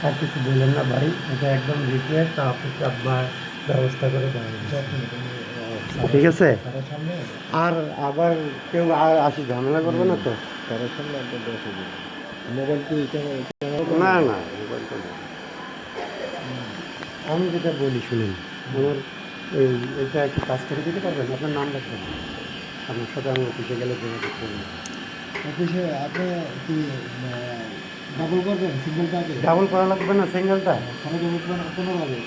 আর কিছু বললেন না ভাই, এটা একদম রিকোয়েস্ট, আপনি আপনার ব্যবস্থা করে দেবেন, ঠিক আছে? আর আবার কেউ আসি ঝামেলা করবে না তো? তার সামনে একদম বসে দিন। মোবাইল কি না না, মোবাইল তো না। আমি যেটা বলি শুনুন, আমার এইটা একটু কাজ করে দিতে পারবেন? আপনার নাম রাখবেন, আপনার সাথে আমি অফিসে গেলে যোগাযোগ করবেন। অফিসে আপনি কি ডাবল করবেন? সিঙ্গেল প্যাকে ডাবল করা লাগবে না, সিঙ্গেলটা খরচ হবে কোনোভাবে?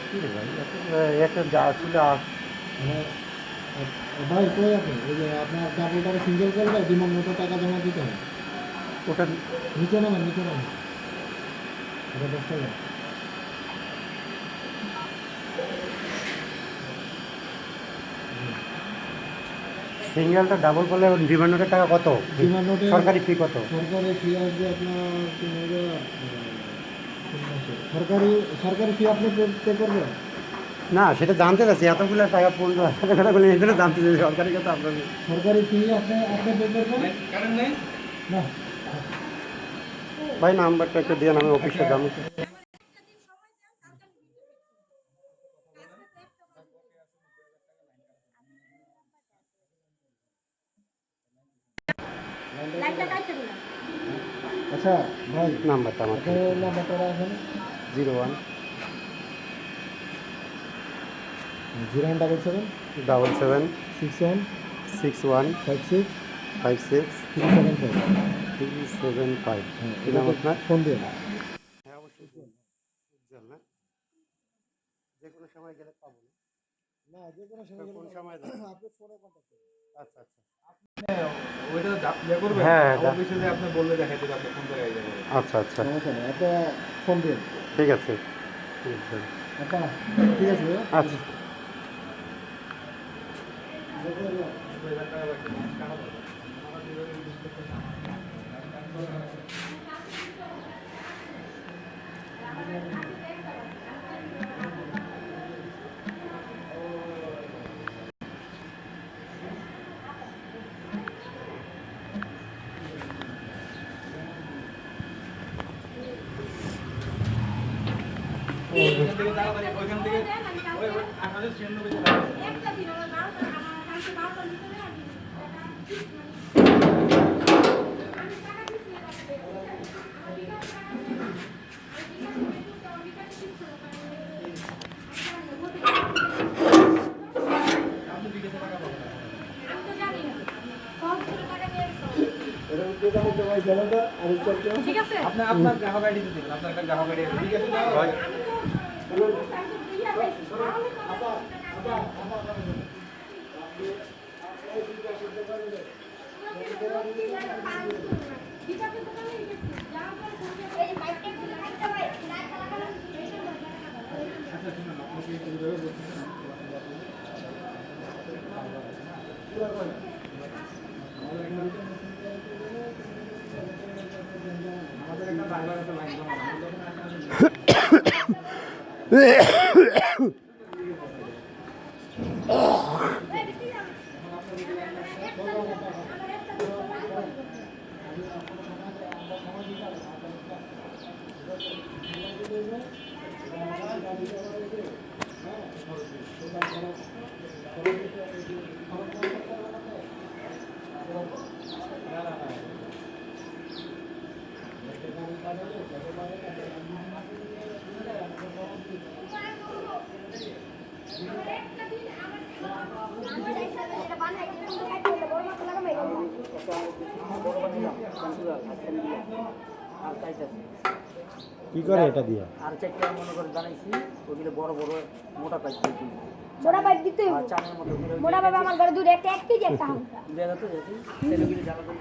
ঠিক আছে ভাই, একটা যা আসলে মানে ভাই কই আপনি? ওই যে আপনার ডাবল টাকা সিঙ্গেল করলে ডিমান্ড মতো টাকা জমা দিতে হবে। ওটা নিচে নামেন, নিচে নামেন, ওটা 10 টাকা। সিঙ্গেলটা ডাবল করলে ডিমান্ড নোটের টাকা কত? ডিমান্ড নোটে সরকারি ফি কত? সরকারি ফি আসবে আপনার 3000। সরকারি সরকারি ফি আপনি পে করবেন? না, সেটা জানতে চাচ্ছি, এতগুলো টাকা 15,000 টাকা বলে এই জন্য জানতে চাচ্ছি সরকারি কথা আপনার। সরকারি ফি আপনি পে করবেন না? ভাই নাম্বারটা একটু দিয়ে আমি অফিসে যাবো। আচ্ছা ভাই, নাম্বারটা আমার আপনার নাম্বারটা রাখেন। 01 077 77 61 61 56 56 375। 375। হ্যাঁ, কি নাম আপনার? ফোন দিয়ে। হ্যাঁ অবশ্যই উজ্জ্বল না? যে কোনো সময় গেলে পাবো না? না, যে কোনো সময় কোন সময় যাবেন? আপনি ফোনে কন্টাক্ট করুন। আচ্ছা আচ্ছা, ওইটা ইয়ে করবেন, হ্যাঁ, অফিসে যে আপনি বললে দেখাই দেবে আপনি কোন জায়গায় যাবেন। আচ্ছা আচ্ছা, সমস্যা নেই, আপনি ফোন দিন। ঠিক আছে, ঠিক আছে। আচ্ছা ঠিক আছে ভাইয়া। আচ্ছা ওইখান থেকে ওই 1896 আপনার গ্রাহক আইডি দিবেন, আপনার একটা গ্রাহক আইডি ঠিক আছে ভাই। আমাদের একটা ড্রাইভার একটা লাইন কি করে এটা দিয়ে? আর চারটা মনে করে জানাইছি, ওগুলো বড় বড় মোটা পাইপ দিতে মোটা পাইপ দিতে হইব। চানের মতো করে মোটা পাইপ আমার ঘরে দুটো, একটা 1 কেজি একটা হালকা। দেখা তো যাচ্ছি সেগুলো জ্বালা করে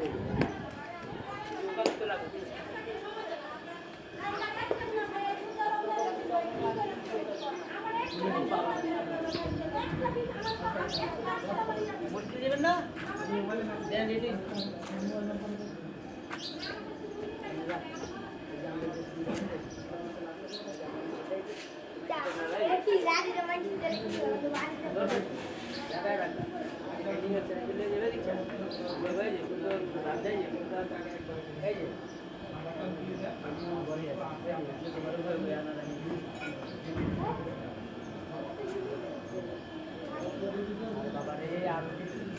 বলতে দেবেন না দেন রেডি কি লাগে রে মাইন্ড করে কি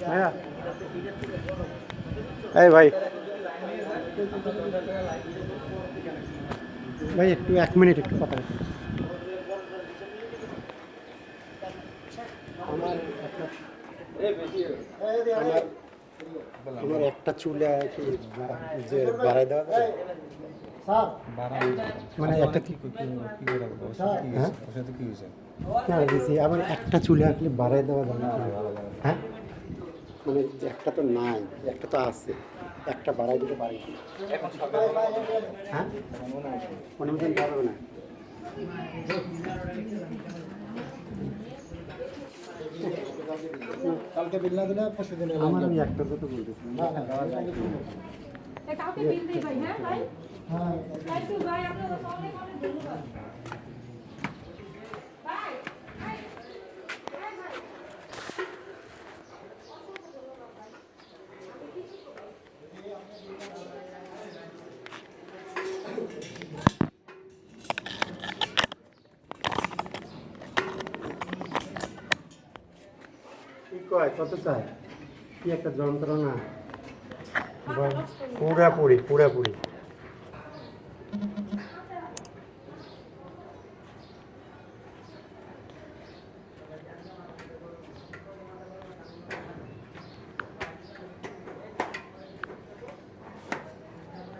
ভাইয়া এই ভাই ভাই একটু 1 মিনিট একটু কথা বলতে। আমার একটা চুলে কি যে বাড়াই দেওয়া যাবে? স্যার মানে একটা হ্যাঁ? না দিছি আবার একটা চুলে আসলে বাড়াই দেওয়া যাবে না? হ্যাঁ মানে একটা তো নাই, একটা তো আছে, একটা বাড়াই দিতে পারি কি? হ্যাঁ অনুমোদন পাবে না। কালকে বিল না দিলে পরশু দিনে আমার আমি একটা কথা বলতেছি না না কাউকে বিল দিই ভাই, হ্যাঁ ভাই? হ্যাঁ তাই তো ভাই, আপনারা সবাই অনেক ধন্যবাদ। ভাই, ভাই, ভাই, ভাই। কি কয় কত চাই? কি একটা যন্ত্রণা পুরাপুরি পুরাপুরি